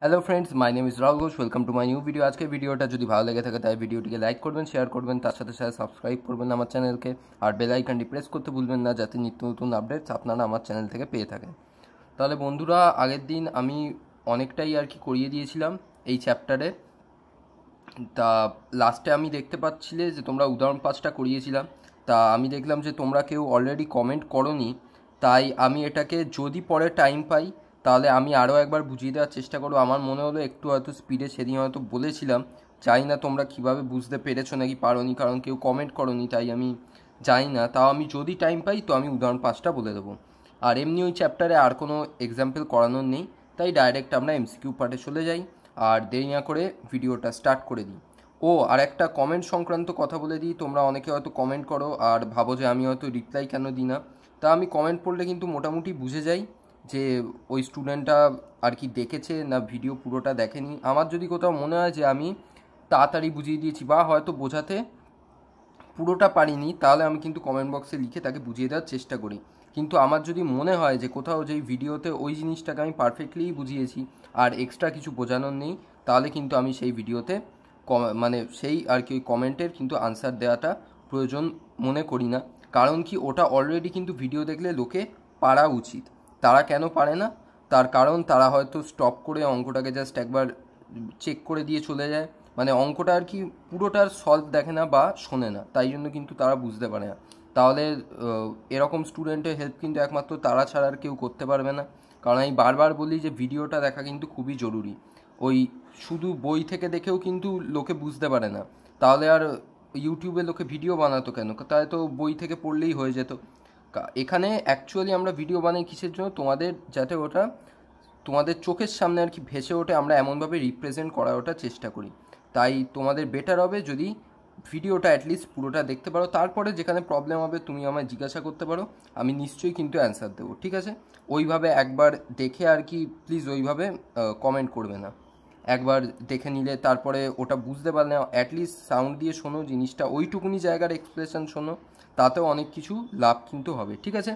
Hello friends, my name is Rahul Ghosh. Welcome to my new video. আজকে ভিডিওটা যদি ভালো লেগে থাকে তাই ভিডিওটিকে লাইক করবেন, শেয়ার করবেন, তার সাথে সাথে সাবস্ক্রাইব করবেন আমার চ্যানেলকে, আর বেল আইকনটি প্রেস করতে ভুলবেন না যাতে নিত্য নতুন আপডেটস আপনারা আমার চ্যানেল থেকে পেয়ে থাকেন। তাহলে বন্ধুরা, আগের দিন আমি অনেকটাই আর কি করিয়ে দিয়েছিলাম এই চ্যাপ্টারে। তা লাস্টে আমি দেখতে পাচ্ছিলে যে তোমরা উদাহরণ 5টা করিয়েছিলাম। তা আমি দেখলাম যে তোমরা কেউ অলরেডি কমেন্ট করোনি, তাই আমি এটাকে যদি পরে টাইম পাই তাহলে আমি আরও একবার বুঝিয়ে দেওয়ার চেষ্টা করবো। আমার মনে হলো একটু হয়তো স্পিডে সেদিন হয়তো বলেছিলাম, জানি না তোমরা কীভাবে বুঝতে পেরেছো নাকি পারোনি, কারণ কেউ কমেন্ট করোনি তাই আমি জানি না। তাও আমি যদি টাইম পাই তো আমি উদাহরণ 5টা বলে দেবো। আর এমনি ওই চ্যাপ্টারে আর কোনো এক্সাম্পল করানোর নেই, তাই ডাইরেক্ট আমরা এমসিকিউ পার্টে চলে যাই আর দেরি না করে ভিডিওটা স্টার্ট করে দিই। আর একটা কমেন্ট সংক্রান্ত কথা বলে দিই। তোমরা অনেকে হয়তো কমেন্ট করো আর ভাবো যে আমি হয়তো রিপ্লাই কেন দিই না। তা আমি কমেন্ট পড়লে কিন্তু মোটামুটি বুঝে যাই যে ওই স্টুডেন্টটা আর কি দেখেছে না ভিডিও পুরোটা দেখেনি। আমার যদি কোথাও মনে হয় যে আমি তাড়াতাড়ি বুঝিয়ে দিয়েছি বা হয়তো বোঝাতে পুরোটা পারিনি, তাহলে আমি কিন্তু কমেন্ট বক্সে লিখে তাকে বুঝিয়ে দেওয়ার চেষ্টা করি। কিন্তু আমার যদি মনে হয় যে কোথাও যেই ভিডিওতে ওই জিনিসটাকে আমি পারফেক্টলি বুঝিয়েছি আর এক্সট্রা কিছু বোঝানোর নেই, তাহলে কিন্তু আমি সেই ভিডিওতে মানে সেই আর কি ওই কমেন্টের কিন্তু আনসার দেওয়াটা প্রয়োজন মনে করি না। কারণ কি, ওটা অলরেডি কিন্তু ভিডিও দেখলে লোকে পারা উচিত। তারা কেন পারে না? তার কারণ তারা হয়তো স্টপ করে অঙ্কটাকে জাস্ট একবার চেক করে দিয়ে চলে যায়, মানে অঙ্কটা আর কি পুরোটার সলভ দেখে না বা শোনে না, তাই জন্য কিন্তু তারা বুঝতে পারে না। তাহলে এরকম স্টুডেন্টের হেল্প কিন্তু একমাত্র তারা ছাড়া আর কেউ করতে পারবে না। কারণ আমি বারবার বলি যে ভিডিওটা দেখা কিন্তু খুবই জরুরি। ওই শুধু বই থেকে দেখেও কিন্তু লোকে বুঝতে পারে না, তাহলে আর ইউটিউবে লোকে ভিডিও বানাতো কেন? তাই তো বই থেকে পড়লেই হয়ে যেত। এখানে অ্যাকচুয়ালি আমরা ভিডিও বানাই কিসের জন্য? তোমাদের যাতে ওটা তোমাদের চোখের সামনে আর কি ভেসে ওঠে, আমরা এমনভাবে রিপ্রেজেন্ট করার ওটা চেষ্টা করি। তাই তোমাদের বেটার হবে যদি ভিডিওটা অ্যাটলিস্ট পুরোটা দেখতে পারো। তারপরে যেখানে প্রবলেম হবে তুমি আমায় জিজ্ঞাসা করতে পারো, আমি নিশ্চয়ই কিন্তু অ্যান্সার দেবো, ঠিক আছে? ওইভাবে একবার দেখে আর কি প্লিজ ওইভাবে কমেন্ট করবে না। একবার দেখে নিলে তারপরে ওটা বুঝতে পারলে অ্যাটলিস্ট সাউন্ড দিয়ে শোনো জিনিসটা, ওইটুকুনি জায়গার এক্সপ্রেশন শোনো, তাতেও অনেক কিছু লাভ কিন্তু হবে, ঠিক আছে?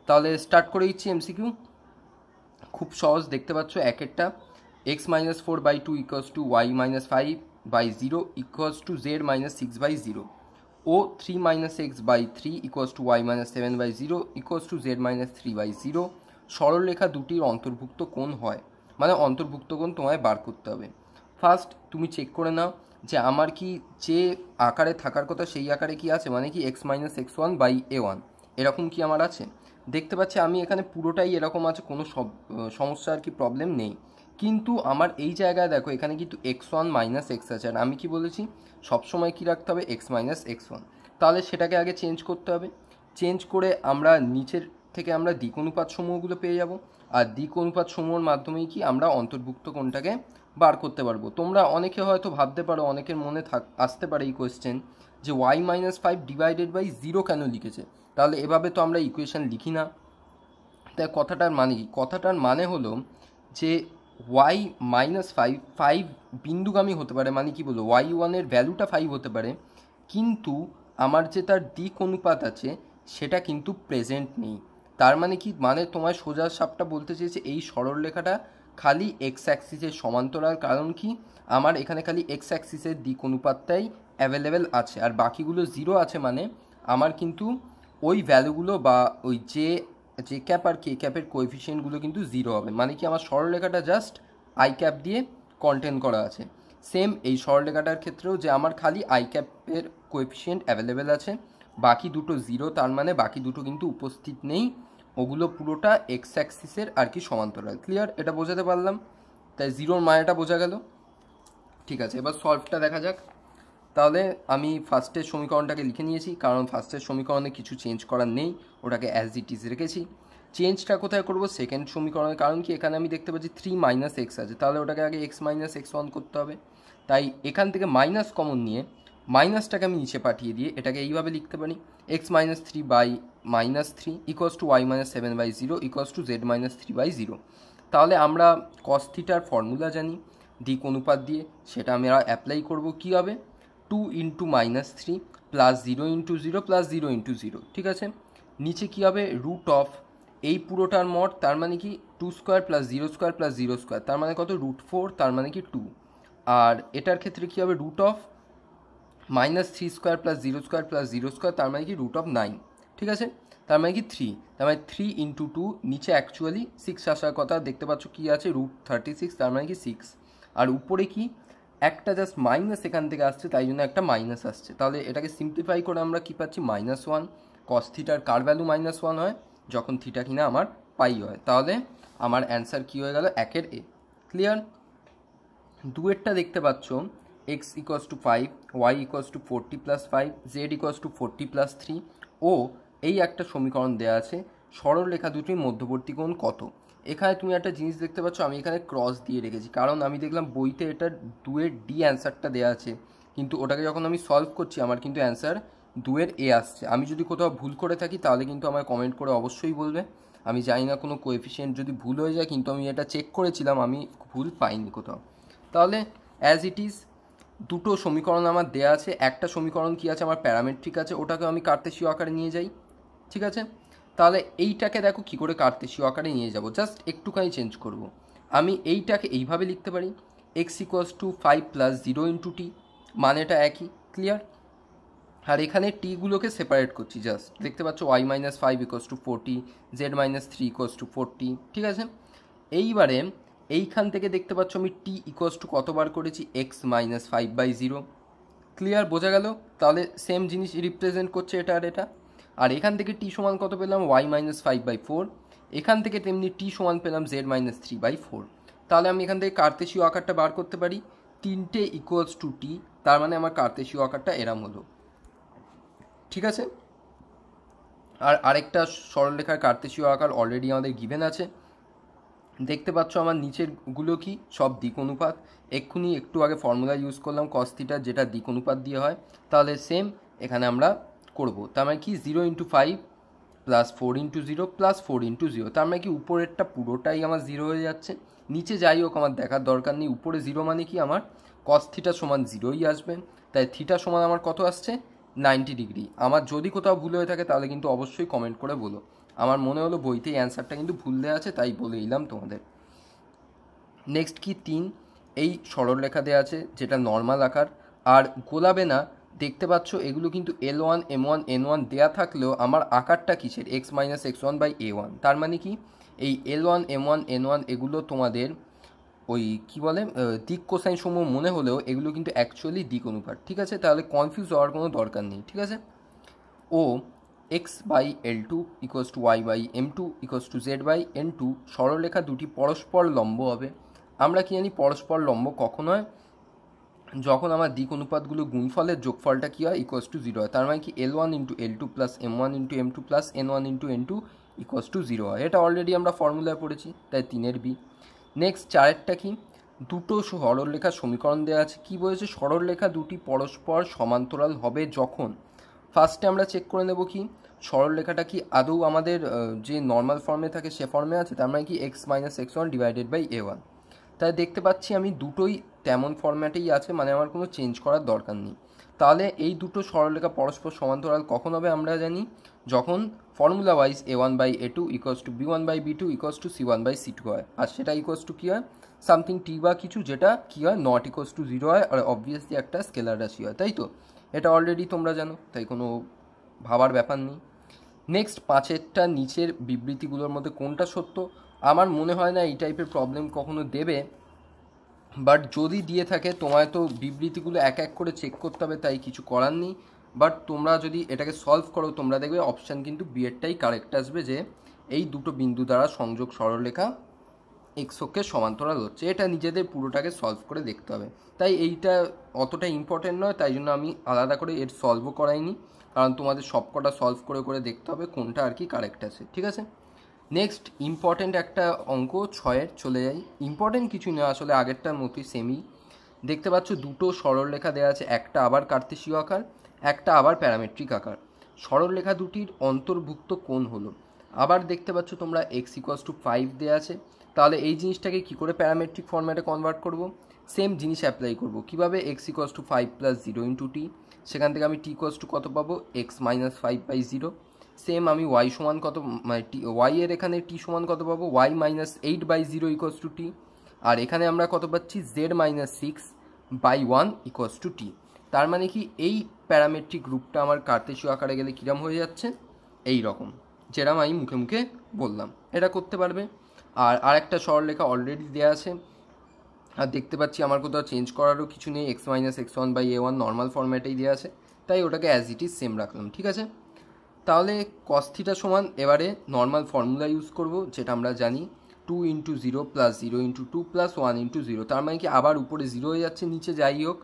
তাহলে স্টার্ট করে দিচ্ছি এমসিকিউ। খুব সহজ, দেখতে পাচ্ছ একেরটা। x-4/2 equals to y-5/0 equals to z-6/0 ও 3-x/3 equals to y-7/0 equals to z-3/0 সরলরেখা দুটির অন্তর্ভুক্ত কোণ হয়। মানে অন্তর্ভুক্ত কোণ তোমায় বার করতে হবে। ফার্স্ট তুমি চেক করে নাও যে আমার কি যে আকারে থাকার কথা সেই আকারে কি আছে, মানে কি x-x1/a1 এরকম কি আমার আছে? দেখতে পাচ্ছি আমি এখানে পুরোটাই এরকম আছে, কোনো সমস্যা আর কি প্রবলেম নেই। কিন্তু আমার এই জায়গায় দেখো এখানে কিন্তু x1 মাইনাস এক্স আছে, আর আমি কি বলেছি সবসময় কি রাখতে হবে? x-x1। তাহলে সেটাকে আগে চেঞ্জ করতে হবে। চেঞ্জ করে আমরা নিচের থেকে আমরা দিক অনুপাত সমূহগুলো পেয়ে যাব, আর দিক অনুপাত সমূহের মাধ্যমেই কি আমরা অন্তর্ভুক্ত কোণটাকে বার করতে পারবো। তোমরা অনেকে হয়তো ভাবতে পারো, অনেকের মনে আসতে পারে এই কোয়েশ্চেন যে y-5/0 কেন লিখেছে? তাহলে এভাবে তো আমরা ইকুয়েশন লিখি না। তাই কথাটার মানে কি? কথাটার মানে হলো যে y-5 বিন্দুগামী হতে পারে, মানে কি বলবো, y1-এর ভ্যালুটা 5 হতে পারে, কিন্তু আমার যে তার দিক অনুপাত আছে সেটা কিন্তু প্রেজেন্ট নেই। তার মানে কি? মানে তোমার সোজা সাপটা বলতে চেয়েছে এই সরলরেখাটা খালি এক্স অ্যাক্সিসের সমান্তরাল। কারণ কি, আমার এখানে খালি এক্স অ্যাক্সিসের দিক অনুপাতটাই অ্যাভেলেবেল আছে, আর বাকিগুলো জিরো আছে। মানে আমার কিন্তু ওই ভ্যালুগুলো বা ওই যে ক্যাপ আর কে ক্যাপের কোএফিসিয়েন্টগুলো কিন্তু জিরো হবে। মানে কি, আমার সরলরেখাটা জাস্ট আই ক্যাপ দিয়ে কন্টেন করা আছে। সেম এই সরলরেখাটার ক্ষেত্রেও যে আমার খালি আই ক্যাপের কোএফিসিয়েন্ট অ্যাভেলেবেল আছে, বাকি দুটো জিরো, তার মানে বাকি দুটো কিন্তু উপস্থিত নেই। ওগুলো পুরোটা এক্স অ্যাক্সিসের আর কি সমান্তরাল। ক্লিয়ার? এটা বোঝাতে পারলাম? তাই জিরোর মানেটা বোঝা গেল। ঠিক আছে, এবার সলভটা দেখা যাক। তাহলে আমি ফার্স্টের সমীকরণটাকে লিখে নিয়েছি, কারণ ফার্স্টের সমীকরণে কিছু চেঞ্জ করার নেই, ওটাকে অ্যাজ ইট ইজ রেখেছি। চেঞ্জটা কোথায় করব? সেকেন্ড সমীকরণে। কারণ কি, এখানে আমি দেখতে পাচ্ছি 3-x আছে, তাহলে ওটাকে আগে x-x1 করতে হবে। তাই এখান থেকে মাইনাস কমন নিয়ে মাইনাসটাকে আমি নিচে পাঠিয়ে দিয়ে এটাকে এইভাবে লিখতে পারি, x-3/-3 equals to y-7/0 equals to z-3/0। তাহলে আমরা cos থিটার ফর্মুলা জানি দিক অনুপাত দিয়ে, সেটা আমরা অ্যাপ্লাই করব। কী হবে? 2 × -3 প্লাস 0 × 0 প্লাস 0 × 0, ঠিক আছে? নিচে কী হবে? রুট অফ এই পুরোটার মড, তার মানে কি two square plus zero square plus zero square, তার মানে কত √4, তার মানে কি 2। আর এটার ক্ষেত্রে কী হবে √-3 square plus zero square plus zero square, তার মানে কি √9, ঠিক আছে, তার মানে কি 3, তার মানে 3 × 2, নিচে অ্যাকচুয়ালি 6 আসার কথা, দেখতে পাচ্ছ কি আছে √36, তার মানে কি 6, আর উপরে কি একটা জাস্ট মাইনাস এখান থেকে আসছে, তাই জন্য একটা মাইনাস আসছে। তাহলে এটাকে সিম্পলিফাই করে আমরা কি পাচ্ছি -1 cos থিটার কার ভ্যালু -1 হয় যখন থিটা কিনা আমার পাই হয়। তাহলে আমার অ্যান্সার কি হয়ে গেল 1-এর A। ক্লিয়ার? 2-এরটা দেখতে পাচ্ছ x = 5, y = 40 + 5, z = 40 + 3 ও এই একটা সমীকরণ দেওয়া আছে সরলরেখা দুটির মধ্যবর্তী কোণ কত। এখানে তুমি একটা জিনিস দেখতে পাচ্ছ, আমি এখানে ক্রস দিয়ে রেখেছি, কারণ আমি দেখলাম বইতে এটা 2-এর ডি অ্যান্সারটা দেওয়া আছে, কিন্তু ওটাকে যখন আমি সলভ করছি আমার কিন্তু অ্যান্সার 2-এর এ আসছে। আমি যদি কোথাও ভুল করে থাকি তাহলে কিন্তু আমায় কমেন্ট করে অবশ্যই বলবে। আমি জানি না কোনো কোএফিসিয়েন্ট যদি ভুল হয়ে যায়, কিন্তু আমি এটা চেক করেছিলাম, আমি ভুল পাইনি কোথাও। তাহলে অ্যাজ ইট ইজ দুটো সমীকরণ আমার দেয়া আছে। একটা সমীকরণ কি আছে আমার প্যারামেট্রিক আছে, ওটাকে আমি কার্তেশীয় আকারে নিয়ে যাই, ঠিক আছে। তাহলে এইটাকে দেখো কি করে কার্তেশীয় আকারে নিয়ে যাব, জাস্ট একটুখানি চেঞ্জ করব। আমি এইটাকে এইভাবে লিখতে পারি x = 5 + 0 × t, মানেটা একই। ক্লিয়ার? আর এখানে টিগুলোকে সেপারেট করছি, জাস্ট দেখতে পাচ্ছ y - 5 = 40, z - 3 = 40, ঠিক আছে। এইবারে এইখান থেকে দেখতে পাচ্ছ আমি t = কতবার করেছি x - 5/0। ক্লিয়ার? বোঝা গেল? তাহলে সেম জিনিস রিপ্রেজেন্ট করছে এটা আর এটা। আর এখান থেকে t সমান কত পেলাম y - 5/4, এখান থেকে তেমনি t সমান পেলাম z - 3/4। তাহলে আমি এখান থেকে কার্তেশীয় আকারটা বার করতে পারি, 3টে = t, তার মানে আমার কার্তেশীয় আকারটা এরম হলো, ঠিক আছে। আর আরেকটা সরলরেখার কার্তেশীয় আকার অলরেডি আমাদের গিভেন আছে, দেখতে পাচ্ছ আমার নিচেরগুলো কি সব দিক অনুপাত। এক্ষুনি একটু আগে ফর্মুলা ইউজ করলাম cos থিটা, যেটা দিক অনুপাত দিয়ে হয়। তাহলে সেম এখানে আমরা করব, তার মানে কি 0 × 5 + 4 × 0 + 4 × 0, তার মানে কি উপরেরটা পুরোটাই আমার 0 হয়ে যাচ্ছে। নিচে যাই হোক আমার দেখার দরকার নেই, উপরে 0 মানে কি আমার cos থিটা সমান 0ই আসবে। তাই থিটা সমান আমার কত আসছে 90 ডিগ্রি। আমার যদি কোথাও ভুল হয়ে থাকে তাহলে কিন্তু অবশ্যই কমেন্ট করে বলো। আমার মনে হলো বইতে অ্যান্সারটা কিন্তু ভুল দেওয়া আছে, তাই বলে দিলাম তোমাদের। নেক্সট কি 3, এই সরলরেখা দেওয়া আছে যেটা নর্মাল আকার, আর গোলাবে না, দেখতে পাচ্ছ এগুলো কিন্তু L1, M1, N1 দেয়া থাকলেও আমার আকারটা কিসের x - x1/a1, তার মানে কি এই L1, M1, N1 এগুলো তোমাদের ওই কি বলে দিক কোসাইন সমূহ মনে হলেও এগুলো কিন্তু অ্যাকচুয়ালি দিক অনুপাত, ঠিক আছে। তাহলে কনফিউজ হওয়ার কোনো দরকার নেই, ঠিক আছে। ও x/L2 = y/M2 = z/N2 সরলরেখা দুটি পরস্পর লম্ব হবে। আমরা কি জানি পরস্পর লম্ব কখন হয়, যখন আমার দিক অনুপাতগুলো গুণফলের যোগফলটা কি হয় =0 হয়, তার মানে কি L1 × L2 + M1 × M2 + N1 × N2 = 0 হয়। এটা অলরেডি আমরা ফর্মুলায় পড়েছি, তাই 3-এর বি। নেক্সট 4-এরটা কি, দুটো সরলরেখার সমীকরণ দেওয়া আছে। কি বলেছে, সরলরেখা দুটি পরস্পর সমান্তরাল হবে যখন, ফার্স্টে আমরা চেক করে নেব কি সরলরেখাটা কি আদৌ আমাদের যে নর্মাল ফর্মে থাকে সে ফর্মে আছে, তার মানে কি x - x1/a1। তাই দেখতে পাচ্ছি আমি দুটোই তেমন ফরম্যাটেই আছে, মানে আমার কোনো চেঞ্জ করার দরকার নেই। তাহলে এই দুটো সরলরেখা পরস্পর সমান্তরাল কখন হবে আমরা জানি, যখন formula wise a1/a2 = b1/b2 = c1/c2 হয়, আর সেটা ইকুয়ালস টু কী হয় সামথিং t বা কিছু, যেটা কী হয় নট = 0 হয়, আর অবভিয়াসলি একটা স্কেলার রাশি হয়, তাই তো। এটা অলরেডি তোমরা জানো, তাই কোনো ভাবার ব্যাপার নেই। নেক্সট 5-এরটা নিচের বিবৃতিগুলোর মধ্যে কোনটা সত্য। আমার মনে হয় না এই টাইপের প্রবলেম কখনো দেবে, বাট যদি দিয়ে থাকে তোমায় তো বিবৃতিগুলো এক এক করে চেক করতে হবে, তাই কিছু করার নেই। বাট তোমরা যদি এটাকে সলভ করো তোমরা দেখবে অপশান কিন্তু বিয়েরটাই কারেক্ট আসবে, যে এই দুটো বিন্দু দ্বারা সংযোগ সরলরেখা এক্স অক্ষের সমান্তরাল হচ্ছে। এটা নিজেদের পুরোটাকে সলভ করে দেখতে হবে, তাই এইটা অতটা ইম্পর্টেন্ট নয়, তাই জন্য আমি আলাদা করে এর সলভও করাইনি, কারণ তোমাদের সবকটা সলভ করে করে দেখতে হবে কোনটা আর কি কারেক্ট আছে, ঠিক আছে। নেক্সট ইম্পর্টেন্ট একটা অঙ্ক 6-এর চলে যাই। ইম্পর্টেন্ট কিছু না, আসলে আগেরটার মতোই সেমই। দেখতে পাচ্ছ দুটো সরলরেখা দেওয়া আছে, একটা আবার কার্তেশীয় আকার, একটা আবার প্যারামেট্রিক আকার। সরলরেখা দুটির অন্তর্ভুক্ত কোণ হলো, আবার দেখতে পাচ্ছ তোমরা x = 5 দেওয়া আছে। তাহলে এই জিনিসটাকে কি করে প্যারামেট্রিক ফরম্যাটে কনভার্ট করব, সেম জিনিস অ্যাপ্লাই করব। কিভাবে x = 5 + 0 × t, সেখান থেকে আমি t = কত পাবো x - 5/0, সেম আমি ওয়াই সমান কত, মানে ওয়াই এর এখানে টি সমান কত পাবো, ওয়াই মাইনাস 8/0 ইকুয়ালস টু টি, আর এখানে আমরা কত পাচ্ছি, জেড মাইনাস 6/1 ইকুয়ালস টু টি। তার মানে কি এই প্যারামেট্রিক গ্রুপটা আমার কার্তেশীয় আকারে গেলে কিরম হয়ে যাচ্ছে, এই রকম, যেরকম আমি মুখে মুখে বললাম, এটা করতে পারবে। আর আরেকটা সরলরেখা অলরেডি দেওয়া আছে, আর দেখতে পাচ্ছি আমার কোথাও চেঞ্জ করারও কিছু নেই, এক্স মাইনাস x1/a1 নর্মাল ফর্ম্যাটেই দেওয়া আছে, তাই ওটাকে অ্যাজ ইট ইজ সেম রাখলাম, ঠিক আছে। তাহলে কস থিটা সমান এবারে নর্মাল ফর্মুলা ইউজ করব, যেটা আমরা জানি 2 × 0 + 0 × 2 + 1 × 0। তার মানে কি আবার উপরে 0 হয়ে যাচ্ছে, নিচে যাই হোক,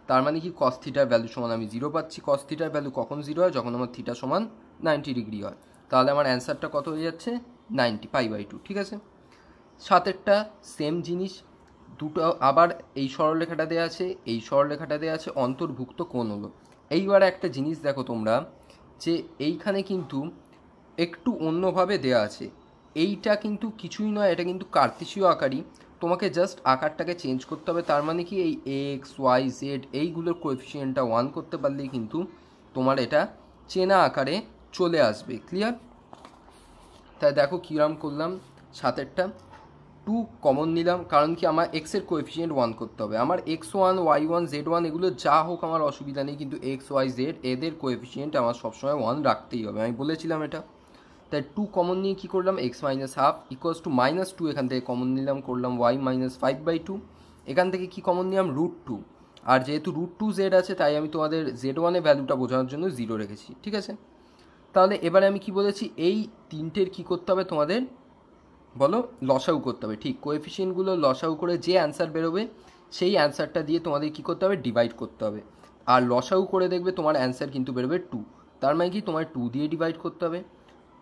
তার মানে কি কস থিটার ভ্যালু সমান আমি 0 পাচ্ছি। কস থিটার ভ্যালু কখন 0 হয়, যখন আমার থিটা সমান 90 ডিগ্রি হয়। তাহলে আমার অ্যান্সারটা কত হয়ে যাচ্ছে, 90 π/2, ঠিক আছে। সাতেরটা সেম জিনিস, দুটো আবার এই সরলরেখাটা দেওয়া আছে, এই সরলরেখাটা দেওয়া আছে, অন্তর্ভুক্ত কোণ হলো। এইবার একটা জিনিস দেখো তোমরা, যে এইখানে কিন্তু একটু অন্যভাবে দেওয়া আছে, এইটা কিন্তু কিছুই নয়, এটা কিন্তু কার্তেশীয় আকারই, তোমাকে জাস্ট আকারটাকে চেঞ্জ করতে হবে। তার মানে কি এই এক্স ওয়াই জেড এইগুলোর কোএফিসিয়েন্টটা 1 করতে পারলেই কিন্তু তোমার এটা চেনা আকারে চলে আসবে, ক্লিয়ার। তাই দেখো কীরকম করলাম, সাতেরটা 2 কমন নিলাম, কারণ কি আমার এক্সের কোএফিসিয়েন্ট 1 করতে হবে, আমার x1 y1 z1 এগুলো যা হোক আমার অসুবিধা নেই, কিন্তু এক্স ওয়াই জেড এদের কোএফিসিয়েন্ট আমার সবসময় 1 রাখতেই হবে, আমি বলেছিলাম এটা। তাই 2 কমন নিয়ে কী করলাম, x - ½ = -2, এখান থেকে কমন নিলাম, করলাম y - 5/2, এখান থেকে কি কমন নিলাম, √2, আর যেহেতু √2z আছে তাই আমি তোমাদের z1 এর ভ্যালুটা বোঝানোর জন্য 0 রেখেছি, ঠিক আছে। তাহলে এবারে আমি কি বলেছি, এই তিনটের কি করতে হবে তোমাদের বলো, লসাগু করতে হবে, ঠিক। কোএফিসিয়েন্টগুলো লসাগু করে যে অ্যান্সার বেরোবে সেই অ্যান্সারটা দিয়ে তোমাদের কি করতে হবে, ডিভাইড করতে হবে। আর লসাগু করে দেখবে তোমার অ্যান্সার কিন্তু বেরোবে 2, তার মানে কি তোমার 2 দিয়ে ডিভাইড করতে হবে।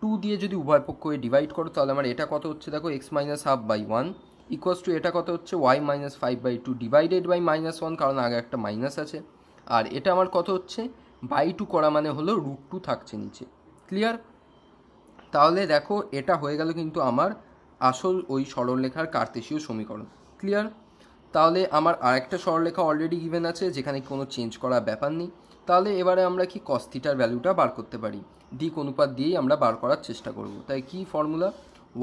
2 দিয়ে যদি উভয় পক্ষকে ডিভাইড করো তাহলে আমার এটা কত হচ্ছে, দেখো x - ½/1 ইকুয়ালস টু এটা কত হচ্ছে, y - 5/2 ডিভাইডেড বাই -1, কারণ আগে একটা মাইনাস আছে, আর এটা আমার কত হচ্ছে, /2 করা মানে হলো √2 থাকছে নিচে, ক্লিয়ার। তাহলে দেখো এটা হয়ে গেল কিন্তু আমার আসল ওই সরলরেখার কার্তেশীয় সমীকরণ, ক্লিয়ার। তাহলে আমার আরেকটা সরলরেখা অলরেডি গিভেন আছে, যেখানে কোনো চেঞ্জ করার ব্যাপার নেই। তাহলে এবারে আমরা কি কস থিটার ভ্যালুটা বার করতে পারি, দিক অনুপাত দিয়েই আমরা বার করার চেষ্টা করব। তাই কি ফর্মুলা,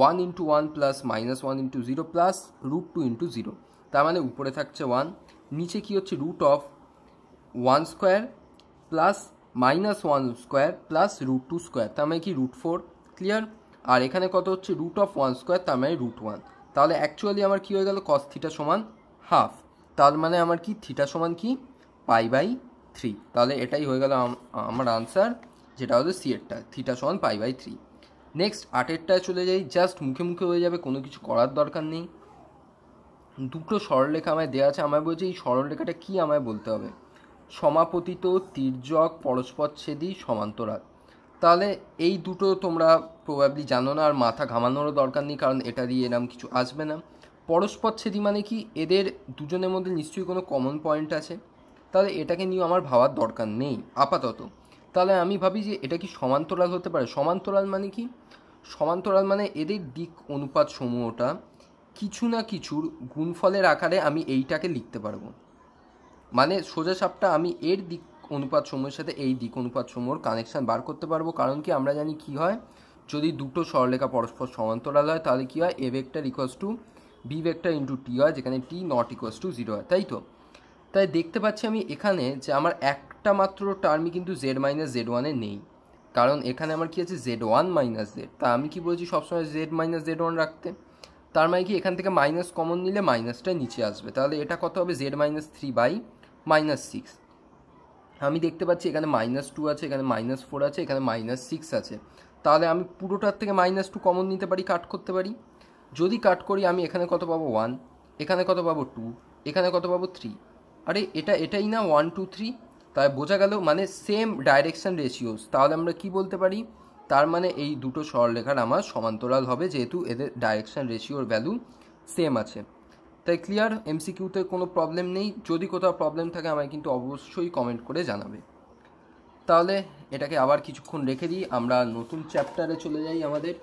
1 × 1 + -1 × 0 + √2 × 0, তার মানে উপরে থাকছে 1, নিচে কি হচ্ছে, √1² + -1² + √2², তার মানে কি √4, ক্লিয়ার। আর এখানে কত হচ্ছে, √1², তার মানে √1। তাহলে অ্যাকচুয়ালি আমার কি হয়ে গেল, কস থিটা সমান ½ তার মানে আমার কি থিটা সমান কি π/3, তাহলে এটাই হয়ে গেল আমার আনসার, যেটা হলো সি এরটা, থিটা সমান π/3। নেক্সট 8এরটায় চলে যাই, জাস্ট মুখে মুখে হয়ে যাবে, কোনো কিছু করার দরকার নেই। দুটো সরলরেখা আমায় দেওয়া আছে, আমায় বলছে এই সরলরেখাটা কি আমায় বলতে হবে, সমাপতিত, তির্যক, পরস্পরচ্ছেদী, সমান্তরাল। তাহলে এই দুটো তোমরা প্রবাবলি জানো না, আর মাথা ঘামানোরও দরকার নেই, কারণ এটা দিয়ে এরকম কিছু আসবে না। পরস্পরচ্ছেদী মানে কি, এদের দুজনের মধ্যে নিশ্চয়ই কোনো কমন পয়েন্ট আছে, তাহলে এটাকে নিয়েও আমার ভাবার দরকার নেই আপাতত। তাহলে আমি ভাবি যে এটা কি সমান্তরাল হতে পারে। সমান্তরাল মানে কি, সমান্তরাল মানে এদের দিক অনুপাত সমূহটা কিছু না কিছুর গুণফলের আকারে আমি এইটাকে লিখতে পারবো, মানে সোজা সাপটা আমি এর দিক অনুপাত সমূহের সাথে এই দিক অনুপাত সমূহের কানেকশান বার করতে পারবো। কারণ কি আমরা জানি কি হয়, যদি দুটো সরলরেখা পরস্পর সমান্তরাল হয় তাহলে কি হয়, a vector = b vector × t হয়, যেখানে t ≠ 0 হয়, তাই তো। তাই দেখতে পাচ্ছি আমি এখানে যে আমার একটা মাত্র টার্মই কিন্তু z - z1 এ নেই, কারণ এখানে আমার কি আছে, z1 - z, তা আমি কি বলছি সবসময় z - z1 রাখতে। তার মানে কি এখান থেকে মাইনাস কমন নিলে মাইনাসটা নিচে আসবে, তাহলে এটা কত হবে, z - 3/6। আমি দেখতে পাচ্ছি এখানে -2 আছে, এখানে -4 আছে, এখানে -6 আছে, তাহলে আমি পুরোটার থেকে -2 কমন নিতে পারি, কাট করতে পারি। যদি কাট করি আমি এখানে কত পাবো, 1, এখানে কত পাবো 2, এখানে কত পাবো 3, আরে এটাই না 1 2 3, তাই বোঝা গেল মানে সেম ডাইরেকশন রেশিওস। তাহলে আমরা কি বলতে পারি, তার মানে এই দুটো সরলরেখার আমার সমান্তরাল হবে, যেহেতু এদের ডাইরেকশন রেশিওর ভ্যালু সেম আছে। তাই ক্লিয়ার, এমসিকিউতে কোনো প্রবলেম নেই। যদি কোথাও প্রবলেম থাকে আমায় কিন্তু অবশ্যই কমেন্ট করে জানাবে। তাহলে এটাকে আবার কিছুক্ষণ রেখে দিই, আমরা নতুন চ্যাপ্টারে চলে যাই। আমাদের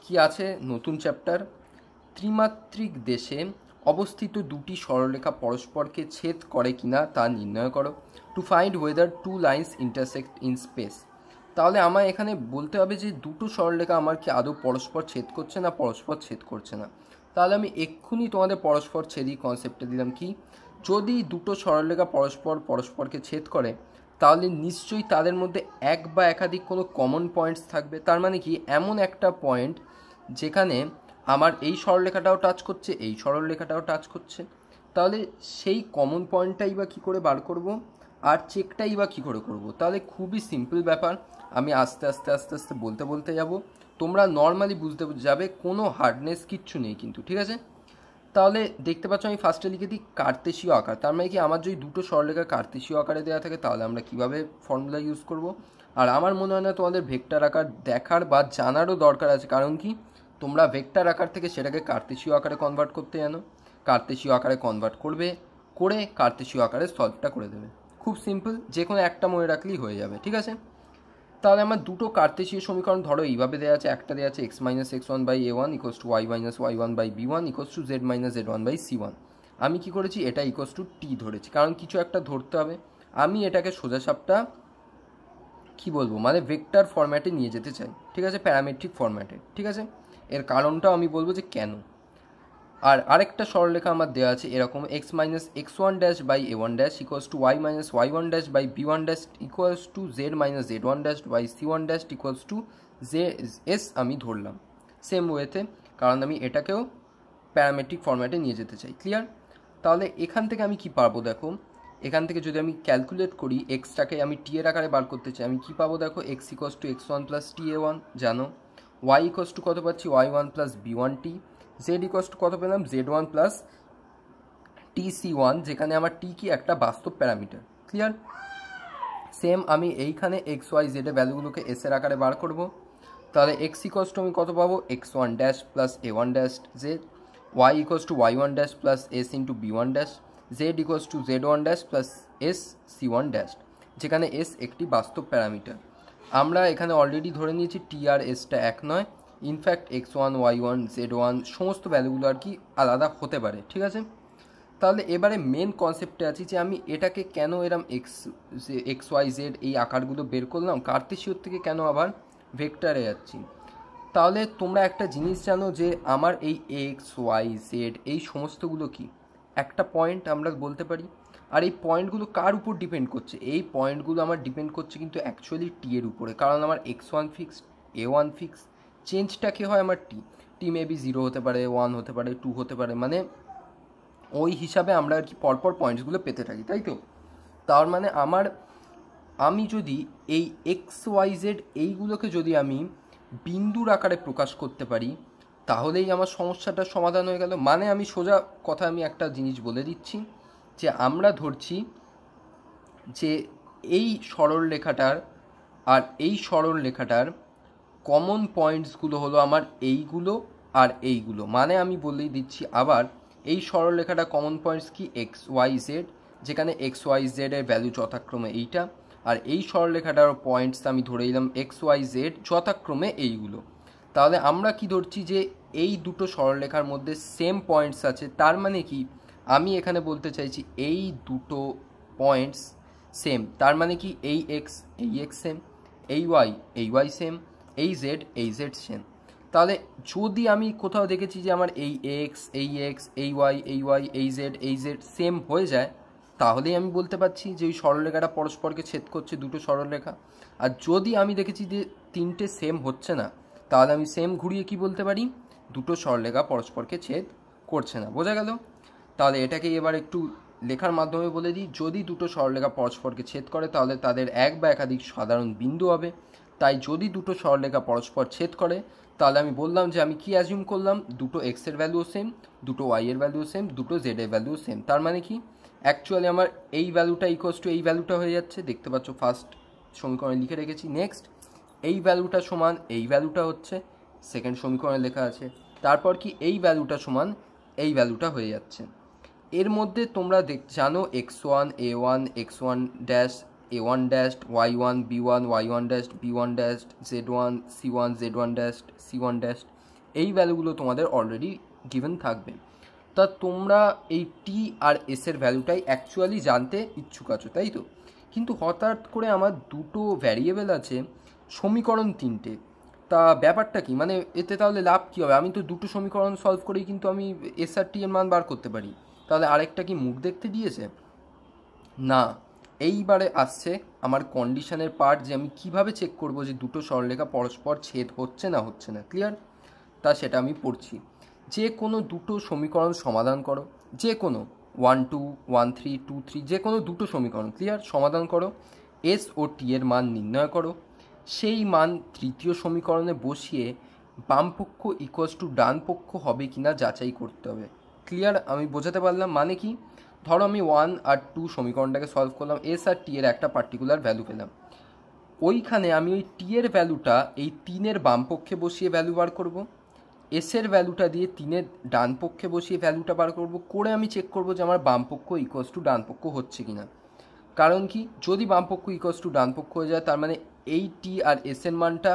কি আছে নতুন চ্যাপ্টার, ত্রিমাত্রিক দেশে অবস্থিত দুটি সরলরেখা পরস্পরকে ছেদ করে কিনা তা নির্ণয় করো, to find whether two lines intersect in space. তাহলে আমার এখানে বলতে হবে যে দুটো সরলরেখা আমার কি আদৌ পরস্পর ছেদ করছে না পরস্পর ছেদ করছে না। তাহলে আমি এক্ষুনি তোমাদের পরস্পর ছেদই কনসেপ্টে দিলাম কি, যদি দুটো সরলরেখা পরস্পরকে ছেদ করে তাহলে নিশ্চয়ই তাদের মধ্যে এক বা একাধিক কোনো কমন পয়েন্টস থাকবে। তার মানে কি, এমন একটা পয়েন্ট যেখানে আমার এই সরলরেখাটাও টাচ করছে, এই সরলরেখাটাও টাচ করছে। তাহলে সেই কমন পয়েন্টটাই বা কী করে বার করব, আর চেকটাই বা কী করে করব? তাহলে খুবই সিম্পল ব্যাপার, আমি আস্তে আস্তে আস্তে আস্তে বলতে যাব, তোমরা নর্মালি বুঝতে যাবে, কোনো হার্ডনেস কিচ্ছু নেই কিন্তু, ঠিক আছে? তাহলে দেখতে পাচ্ছ আমি ফার্স্টে লিখে দিই কার্তেশীয় আকার। তার মানে কি, আমার যদি দুটো সরলরেখা কার্তেশীয় আকারে দেওয়া থাকে তাহলে আমরা কিভাবে ফর্মুলা ইউজ করব। আর আমার মনে হয় না তোমাদের ভেক্টর আকার দেখার বা জানারও দরকার আছে, কারণ কি তোমরা ভেক্টর আকার থেকে সেটাকে কার্তেশীয় আকারে কনভার্ট করতে জানো, কার্তেশীয় আকারে কনভার্ট করে কার্তেশীয় আকারে সলভটা করে দেবে। খুব সিম্পল, যে কোনো একটা মনে রাখলেই হয়ে যাবে, ঠিক আছে? তাহলে আমার দুটো কার্তেশীয় সমীকরণ ধরো এইভাবে দেওয়া আছে, একটা দেওয়া আছে x minus x one by a one equals to y minus y one by b one equals to z minus z one by c one. আমি কী করেছি, এটা ইকোয়াস টু টি ধরেছি, কারণ কিছু একটা ধরতে হবে। আমি এটাকে সোজাসাপটা কী বলবো, মানে ভেক্টর ফরম্যাটে নিয়ে যেতে চাই, ঠিক আছে, প্যারামেট্রিক ফরম্যাটে, ঠিক আছে? এর কারণটাও আমি বলবো যে কেন। আর আরেকটা সরলরেখা আমার দেওয়া আছে এরকম, x minus x one dash by a one dash equals to y minus y one dash by b one dash equals to z minus z one dash by c one dash equals to j s আমি ধরলাম same ওয়েতে, কারণ আমি এটাকেও parametric ফরম্যাটে নিয়ে যেতে চাই। ক্লিয়ার? তাহলে এখান থেকে আমি কি পাবো দেখো, এখান থেকে যদি আমি ক্যালকুলেট করি এক্সটাকে আমি টি এর আকারে বার করতে চাই, আমি কী পাবো দেখো, x equals to x one plus t a one জানো, ওয়াই ইকুয়ালস টু কত পাচ্ছি y one plus b one t, z equals to কত পেলাম z one plus t c one, যেখানে আমার টি কি একটা বাস্তব প্যারামিটার। ক্লিয়ার? সেম আমি এইখানে এক্স ওয়াই জেডের ভ্যালুগুলোকে এস এর আকারে বার করব। তাহলে এক্স ইকুয়ালস টু আমি কত পাবো, x one dash plus a one dash z, y equals to y one dash plus s into b one dash, z equals to z one dash plus s c one dash, যেখানে s একটি বাস্তব parameter. আমরা এখানে already ধরে নিয়েছি টি আর এসটা এক নয়, in fact x one y one z one সমস্ত ভ্যালুগুলো আর কি আলাদা হতে পারে, ঠিক আছে? তাহলে এবারে মেন কনসেপ্টে আছি যে আমি এটাকে কেন এরম এক্স ওয়াই জেড এই আকারগুলো বের করলাম, কার্তেশীয় থেকে কেন আবার ভেক্টরে যাচ্ছি। তাহলে তোমরা একটা জিনিস জানো যে আমার এই এক্স ওয়াই জেড এই সমস্তগুলো কি একটা পয়েন্ট আমরা বলতে পারি, আর এই পয়েন্টগুলো কার উপর ডিপেন্ড করছে, এই পয়েন্টগুলো আমার ডিপেন্ড করছে কিন্তু অ্যাকচুয়ালি টি এর উপরে, কারণ আমার এক্স ওয়ান ফিক্সড, এ ওয়ান ফিক্স, চেঞ্জটা কি হয় আমার টি, টি মেবি 0 হতে পারে, 1 হতে পারে, 2 হতে পারে, মানে ওই হিসাবে আমরা আর কি পরপর পয়েন্টসগুলো পেতে থাকি, তাই তো? তার মানে আমি যদি এই এক্স ওয়াই জেড এইগুলোকে যদি আমি বিন্দুর আকারে প্রকাশ করতে পারি তাহলেই আমার সমস্যাটার সমাধান হয়ে গেল। মানে আমি সোজা কথা আমি একটা জিনিস বলে দিচ্ছি যে আমরা ধরছি যে এই সরলরেখাটার আর এই সরলরেখাটার কমন পয়েন্টসগুলো হলো আমার এইগুলো আর এইগুলো, মানে আমি বলেই দিচ্ছি আবার, এই সরলরেখাটা কমন পয়েন্টস কি এক্স ওয়াই জেড, যেখানে এক্স ওয়াই জেডের ভ্যালু যথাক্রমে এইটা, আর এই সরলরেখাটার পয়েন্টস আমি ধরে নিলাম এক্স ওয়াই জেড যথাক্রমে এইগুলো। তাহলে আমরা কি ধরছি যে এই দুটো সরলরেখার মধ্যে সেম পয়েন্টস আছে, তার মানে কি আমি এখানে বলতে চাইছি এই দুটো পয়েন্টস সেম, তার মানে কি এই এক্স সেম, এই ওয়াই সেম, এই জেড সেম। তাহলে যদি আমি কোথাও দেখেছি যে আমার এই এক্স এই ওয়াই এই জেড সেম হয়ে যায়, তাহলেই আমি বলতে পারছি যে ওই সরলরেখাটা পরস্পরকে ছেদ করছে, দুটো সরলরেখা। আর যদি আমি দেখেছি যে তিনটে সেম হচ্ছে না, তাহলে আমি সেম ঘুরিয়ে কি বলতে পারি, দুটো সরলরেখা পরস্পরকে ছেদ করছে না। বোঝা গেল? তাহলে এটাকে এবার একটু লেখার মাধ্যমে বলে দিই, যদি দুটো সরলরেখা পরস্পরকে ছেদ করে তাহলে তাদের এক বা একাধিক সাধারণ বিন্দু হবে। তাই যদি দুটো সরলরেখা পরস্পর ছেদ করে তাহলে আমি বললাম যে আমি কি অ্যাজিউম করলাম, দুটো এক্সের ভ্যালুও সেম, দুটো ওয়াইয়ের ভ্যালুও সেম, দুটো জেডের ভ্যালুও সেম। তার মানে কি অ্যাকচুয়ালি আমার এই ভ্যালুটা ইকুয়ালস টু এই ভ্যালুটা হয়ে যাচ্ছে, দেখতে পাচ্ছ ফার্স্ট সমীকরণে লিখে রেখেছি। নেক্সট এই ভ্যালুটা সমান এই ভ্যালুটা হচ্ছে সেকেন্ড সমীকরণে লেখা আছে, তারপর কি এই ভ্যালুটা সমান এই ভ্যালুটা হয়ে যাচ্ছে। এর মধ্যে তোমরা জানো x one a one x one dash a one dash y one b one y one dash b one dash z one z one dash c one dash, এই ভ্যালুগুলো তোমাদের অলরেডি গিভেন থাকবে। তা তোমরা এই টি আর এসের ভ্যালুটাই অ্যাকচুয়ালি জানতে ইচ্ছুক আছো, তাই তো? কিন্তু হঠাৎ করে আমার দুটো ভ্যারিয়েবল আছে সমীকরণ 3টে। তা ব্যাপারটা কি, মানে এতে তাহলে লাভ কী হবে? আমি তো দুটো সমীকরণ সলভ করেই কিন্তু আমি এস আর টি এর মান বার করতে পারি। তাহলে আরেকটা কি মুখ দেখতে দিয়েছে? না। এইবারে আসছে আমার কন্ডিশনের পার্ট, যে আমি কিভাবে চেক করব যে দুটো সরলরেখা পরস্পর ছেদ হচ্ছে না হচ্ছে না। ক্লিয়ার? তা সেটা আমি পড়ছি। যে কোনো দুটো সমীকরণ সমাধান করো, যে কোনো 1 2 1 3 2 3 যে কোনো দুটো সমীকরণ ক্লিয়ার সমাধান করো, এস ও টি এর মান নির্ণয় করো, সেই মান তৃতীয় সমীকরণে বসিয়ে বাম পক্ষ ইকুয়ালস টু ডান পক্ষ হবে কিনা যাচাই করতে হবে। ক্লিয়ার? আমি বোঝাতে পারলাম? মানে কি, ধরো আমি 1 আর 2 সমীকরণটাকে সলভ করলাম, এস আর টি এর একটা পার্টিকুলার ভ্যালু পেলাম। ওইখানে আমি ওই টি এর ভ্যালুটা এই 3-এর বাম পক্ষে বসিয়ে ভ্যালু বার করব, এসের ভ্যালুটা দিয়ে 3-এর ডান পক্ষে বসিয়ে ভ্যালুটা বার করব, করে আমি চেক করব যে আমার বাম পক্ষ ইকুয়ালস টু ডান পক্ষ হচ্ছে কিনা। কারণ কি, যদি বাম পক্ষ ইকুয়ালস টু ডান পক্ষ হয়ে যায় তার মানে এই টি আর এস এর মানটা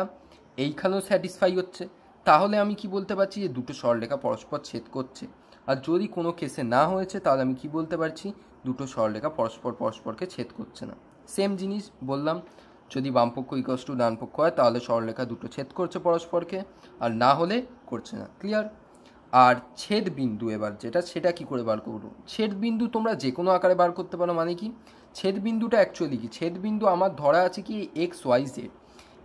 এইখানেও স্যাটিসফাই হচ্ছে, তাহলে আমি কি বলতে পারছি যে দুটো সরলরেখা পরস্পর ছেদ করছে। আর যদি কোনো কেসে না হয়েছে তাহলে আমি কি বলতে পারছি, দুটো সরলরেখা পরস্পরকে ছেদ করছে না। সেম জিনিস বললাম, যদি বামপক্ষ ইকুয়ালস টু ডান পক্ষ হয় তাহলে সরলরেখা দুটো ছেদ করছে পরস্পরকে, আর না হলে করছে না। ক্লিয়ার? আর ছেদ বিন্দু এবার যেটা, সেটা কি করে বার করবো? ছেদ বিন্দু তোমরা যে কোনো আকারে বার করতে পারো। মানে কি, ছেদ বিন্দুটা অ্যাকচুয়ালি কি, ছেদ বিন্দু আমার ধরা আছে কি X Y Z.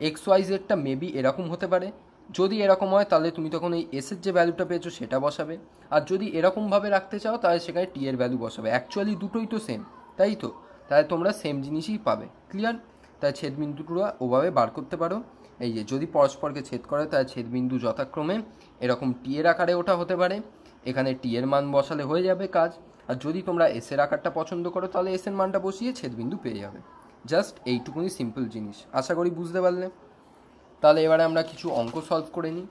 X Y জেডটা মেবি এরকম হতে পারে। যদি এরকম হয় তাহলে তুমি তখন এই এসের যে ভ্যালুটা পেয়েছো সেটা বসাবে, আর যদি এরকমভাবে রাখতে চাও তাহলে সেখানে টি এর ভ্যালু বসাবে। অ্যাকচুয়ালি দুটোই তো সেম, তাই তো? তাহলে তোমরা সেম জিনিসই পাবে। ক্লিয়ার? তাই ছেদবিন্দুটা ওভাবে বার করতে পারো। এই যে যদি পরস্পরকে ছেদ করে তাহলে ছেদবিন্দু যথাক্রমে এরকম টি এর আকারে ওটা হতে পারে, এখানে টি এর মান বসালে হয়ে যাবে কাজ। আর যদি তোমরা এস এর আকারটা পছন্দ করো তাহলে এস এর মানটা বসিয়ে ছেদবিন্দু পেয়ে যাবে। জাস্ট এইটুকুনি সিম্পল জিনিস, আশা করি বুঝতে পারলে। তাহলে এবারে আমরা কিছু অঙ্ক সলভ করে নিই।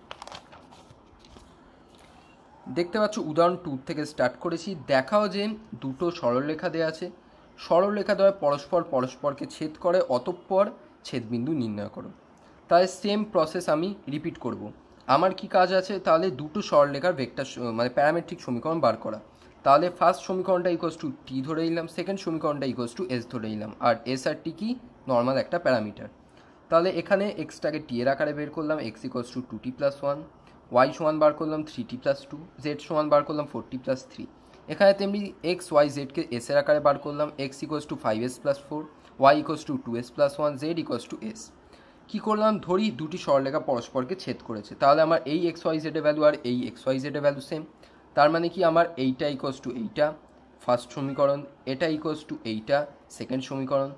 দেখতে পাচ্ছ উদাহরণ 2 থেকে স্টার্ট করেছি। দেখাও যে দুটো সরলরেখা দেওয়া আছে, সরলরেখা দ্বয় পরস্পরকে ছেদ করে, অতঃপর ছেদবিন্দু নির্ণয় করো। তাহলে সেম প্রসেস আমি রিপিট করব। আমার কি কাজ আছে, তাহলে দুটো সরলরেখার ভেক্টর মানে প্যারামেট্রিক সমীকরণ বার করা। তাহলে ফার্স্ট সমীকরণটা ইকুয়ালস টু টি ধরে নিলাম, সেকেন্ড সমীকরণটা ইকুয়ালস টু এস ধরে নিলাম, আর এস আর টি কি নর্মাল একটা প্যারামিটার। তাহলে এখানে এক্সটাকে টি এর আকারে বের করলাম, X equals to 2t + 1, Y সমান বার করলাম 3t + 2, জেড সমান বার করলাম 4t + 3। এখানে তেমনি এক্স ওয়াই জেডকে এস এর আকারে বার করলাম, X equals to 5s + 4, Y equals to 2s + 1, Z equals to S. কী করলাম, ধরি দুটি সরলরেখা পরস্পরকে ছেদ করেছে, তাহলে আমার এই এক্স ওয়াই জেডের ভ্যালু আর এই এক্স ওয়াই জেডের ভ্যালু সেম। তার মানে কি, আমার এইটা ইকুয়ালস টু এইটা ফার্স্ট সমীকরণ, এটা ইকুয়ালস টু এইটা সেকেন্ড সমীকরণ,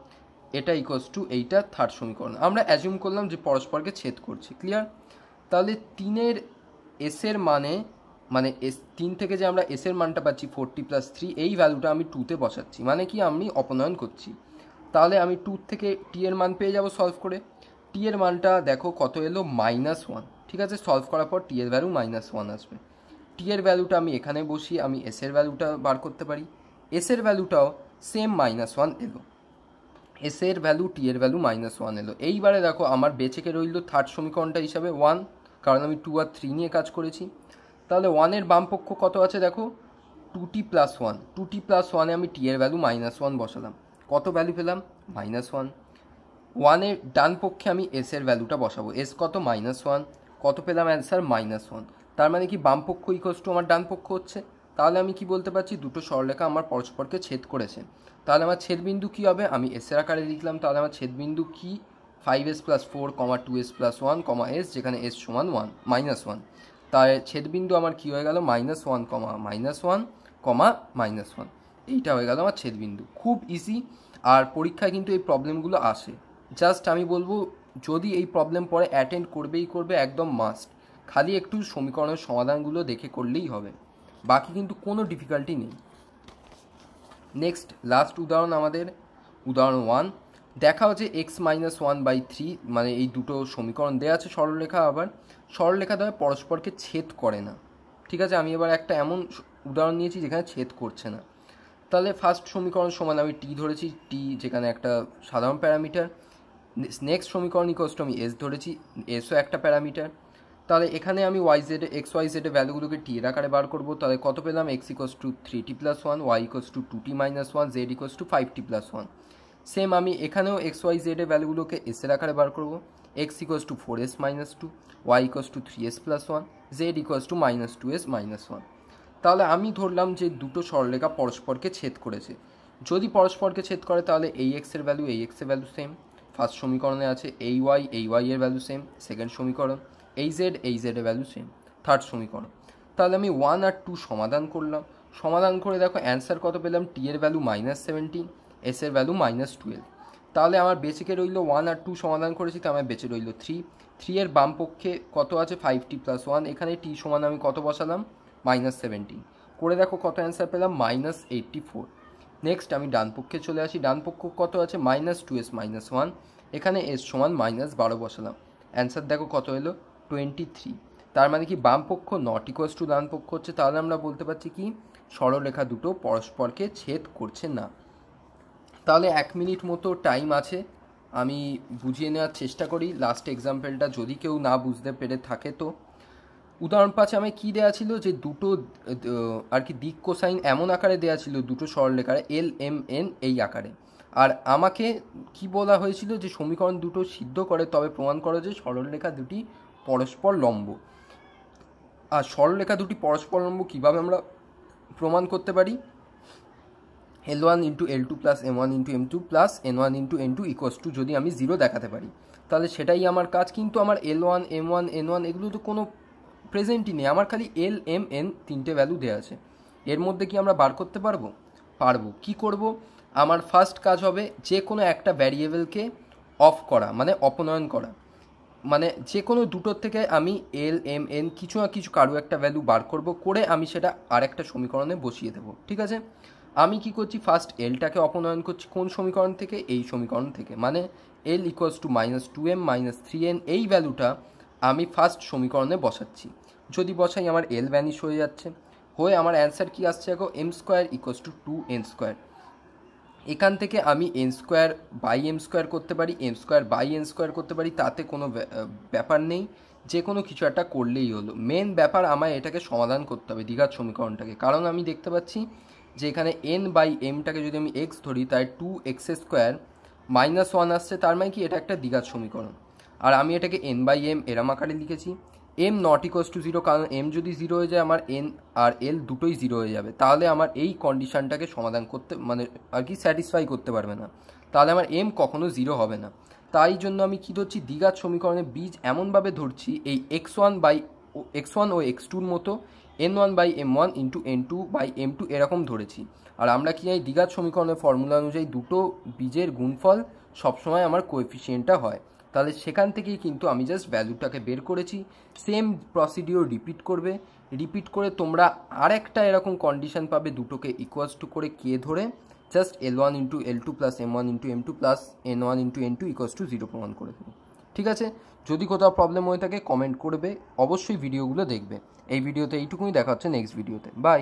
এটা ইকুয়ালস টু এইটা থার্ড সমীকরণ। আমরা অ্যাজিউম করলাম যে পরস্পরকে ছেদ করছে। ক্লিয়ার? তাহলে 3-এর এসের মানে এস 3 থেকে যে আমরা এসের মানটা পাচ্ছি 4t + 3, এই ভ্যালুটা আমি 2তে বসাচ্ছি, মানে কি আমি অপনয়ন করছি। তাহলে আমি 2 থেকে টি এর মান পেয়ে যাব সলভ করে। টি এর মানটা দেখো কত এলো, -1। ঠিক আছে, সলভ করার পর টি এর ভ্যালু -1 আসবে। টি এর ভ্যালুটা আমি এখানে বসিয়ে আমি এসের ভ্যালুটা বার করতে পারি। এসের ভ্যালুটাও সেম -1 এলো, এস এর ভ্যালু টি এর ভ্যালু -1 এলো। এইবারে দেখো আমার বেঁচেকে রইল থার্ড সমীকরণটা হিসাবে 1, কারণ আমি 2 আর 3 নিয়ে কাজ করেছি। তাহলে 1-এর বাম পক্ষ কত আছে দেখো, 2t + 1। 2t + 1-এ আমি টি এর ভ্যালু -1 বসালাম, কত ভ্যালু পেলাম, -1। 1-এর ডান পক্ষে আমি এস এর ভ্যালুটা বসাবো, এস কত, -1, কত পেলাম অ্যান্সার, -1। তার মানে কি বাম পক্ষ ইকুয়ালস টু আমার ডান পক্ষ হচ্ছে। তাহলে আমি কি বলতে পারছি, দুটো সরলরেখা আমার পরস্পরকে ছেদ করেছে। তাহলে আমার ছেদবিন্দু কী হবে, আমি এসের আকারে লিখলাম। তাহলে আমার ছেদবিন্দু কি, 5s + 4, 2s + 1, এস, যেখানে এস সমান -1। তাই ছেদবিন্দু আমার কি হয়ে গেল, -1, -1, এইটা হয়ে গেল আমার ছেদবিন্দু। খুব ইজি। আর পরীক্ষায় কিন্তু এই প্রবলেমগুলো আসে। জাস্ট আমি বলবো, যদি এই প্রবলেম পরে অ্যাটেন্ড করবে একদম মাস্ট। খালি একটু সমীকরণের সমাধানগুলো দেখে করলেই হবে, বাকি কিন্তু কোনো ডিফিকাল্টি নেই। নেক্সট লাস্ট উদাহরণ আমাদের উদাহরণ 1। দেখাও যে x-1/3, মানে এই দুটো সমীকরণ দেওয়া আছে সরলরেখা, আবার সরলরেখা দ্বয় পরস্পরকে ছেদ করে না। ঠিক আছে, আমি এবার একটা এমন উদাহরণ নিয়েছি যেখানে ছেদ করছে না। তাহলে ফার্স্ট সমীকরণ সমান আমি টি ধরেছি, টি যেখানে একটা সাধারণ প্যারামিটার। নেক্সট সমীকরণ ইকুয়ালস টু আমি এস ধরেছি, এসও একটা প্যারামিটার। তাহলে এখানে আমি এক্স ওয়াই জেডের ভ্যালুগুলোকে টি এর আকারে বার করবো। তাহলে কত পেলাম, x equals to 3t + 1, y equals to 2t - 1, Z equals to 5t + 1। Same আমি এখানেও এক্স ওয়াই জেডের ভ্যালুগুলোকে এস এর আকারে বার করবো। X equals to 4s minus 2, y equals to 3s plus 1, Z equals to minus 2s minus 1। তাহলে আমি ধরলাম যে দুটো সরলরেখা পরস্পরকে ছেদ করেছে। যদি পরস্পরকে ছেদ করে তাহলে এই এক্সের ভ্যালু এই এক্সের ভ্যালু সেম, ফার্স্ট সমীকরণে আছে। এই ওয়াই এর ভ্যালু সেম, সেকেন্ড সমীকরণ। এই জেড এর ভ্যালু সেম, থার্ড সমীকরণ। তাহলে আমি 1 আর 2 সমাধান করলাম। সমাধান করে দেখো অ্যান্সার কত পেলাম, টি এর ভ্যালু -17, এস এর ভ্যালু -12। তাহলে আমার বেঁচে রইল 1 আর 2 সমাধান করেছি, তো আমার বেঁচে রইল 3 এর বাম পক্ষে কত আছে 5t প্লাস 1, এখানে টি সমান আমি কত বসালাম -17 করে দেখো কত অ্যান্সার পেলাম -84। নেক্সট আমি ডান পক্ষে চলে আসি, ডান পক্ষ কত আছে -2s মাইনাস 1, এখানে এস সমান -12 বসালাম, অ্যান্সার দেখো কত এলো 23। তার মানে কি বাম পক্ষ নট ইকুয়ালস টু ডান পক্ষ হচ্ছে। তাহলে আমরা বলতে পারছি কি সরলরেখা দুটো পরস্পরকে ছেদ করছে না। তাহলে 1 মিনিট মতো টাইম আছে, আমি বুঝিয়ে নেওয়ার চেষ্টা করি লাস্ট এক্সাম্পলটা, যদি কেউ না বুঝতে পেরে থাকে তো। উদাহরণ 5 আমি কী দেওয়া ছিল যে দুটো আর কি দিক কোসাইন এমন আকারে দেওয়া ছিল দুটো সরলরেখায় এল এম এন এই আকারে, আর আমাকে কি বলা হয়েছিল যে সমীকরণ দুটো সিদ্ধ করে তবে প্রমাণ করো যে সরলরেখা দুটি পরস্পর লম্ব। আর সরলরেখা দুটি পরস্পর লম্ব কীভাবে আমরা প্রমাণ করতে পারি, L1 into L2 plus M1 into M2 plus N1 into N2 equals to যদি আমি 0 দেখাতে পারি, তাহলে সেটাই আমার কাজ। কিন্তু আমার L1 M1 N1 এগুলো তো কোনো প্রেজেন্টই নেই, আমার খালি L M N তিনটে ভ্যালু দেওয়া আছে। এর মধ্যে কি আমরা বার করতে পারবো? পারবো। কি করব? আমার ফার্স্ট কাজ হবে যে কোনো একটা ভ্যারিয়েবলকে অফ করা, মানে অপনয়ন করা, মানে যে কোনো দুটোর থেকে আমি এল এম এন কিছু না কিছু কারো একটা ভ্যালু বার করব, করে আমি সেটা আর একটা সমীকরণে বসিয়ে দেবো। ঠিক আছে, আমি কি করছি ফার্স্ট এলটাকে অপনয়ন করছি কোন সমীকরণ থেকে, এই সমীকরণ থেকে, মানে এল ইকুয়ালস টু -2m -3n এই ভ্যালুটা আমি ফার্স্ট সমীকরণে বসাচ্ছি। যদি বসাই আমার এল ভ্যানিশ হয়ে যাচ্ছে, হয়ে আমার অ্যান্সার কি আসছে দেখো m square equals to 2n square. এখান থেকে আমি n square by m square করতে পারি, m square by n square করতে পারি, তাতে কোনো ব্যাপার নেই, যে কোনো কিছু একটা করলেই হলো। মেন ব্যাপার আমায় এটাকে সমাধান করতে হবে দ্বিঘাত সমীকরণটাকে, কারণ আমি দেখতে পাচ্ছি যে এখানে n বাই mটাকে যদি আমি x ধরি তাই 2x স্কোয়ার -1 আসছে, তার মানে কি এটা একটা দ্বিঘাত সমীকরণ। আর আমি এটাকে n বাই m এরম আকারে লিখেছি, m নট ইকুয়ালস টু 0, কারণ m যদি 0 হয়ে যায় আমার n আর l দুটোই 0 হয়ে যাবে, তাহলে আমার এই কন্ডিশনটাকে সমাধান করতে মানে আর কি স্যাটিসফাই করতে পারবে না, তাহলে আমার m কখনো 0 হবে না। তাই জন্য আমি কী ধরছি, দ্বিঘাত সমীকরণের বীজ এমনভাবে ধরছি এই x1 ও x2-র মতো n1 by m1 into n2 by m2 এরকম ধরেছি। আর আমরা কি জানি দ্বিঘাত সমীকরণের ফর্মুলা অনুযায়ী দুটো বীজের গুণফল সবসময় আমার কোএফিসিয়েন্টটা হয়, তাহলে সেখান থেকেই কিন্তু আমি জাস্ট ভ্যালুটাকে বের করেছি। সেম প্রসিডিওর রিপিট করে তোমরা আর একটা এরকম কন্ডিশন পাবে, দুটোকে ইকুয়ালস টু করে কে ধরে just L1 into L2 plus M1 into M2 plus N1 into N2 equals to 0 প্রমাণ করে দেবো। ঠিক আছে, যদি কোথাও প্রবলেম হয়ে থাকে কমেন্ট করবে, অবশ্যই ভিডিওগুলো দেখবে। এই ভিডিওতে এইটুকুই, দেখা হচ্ছে নেক্সট ভিডিওতে, বাই।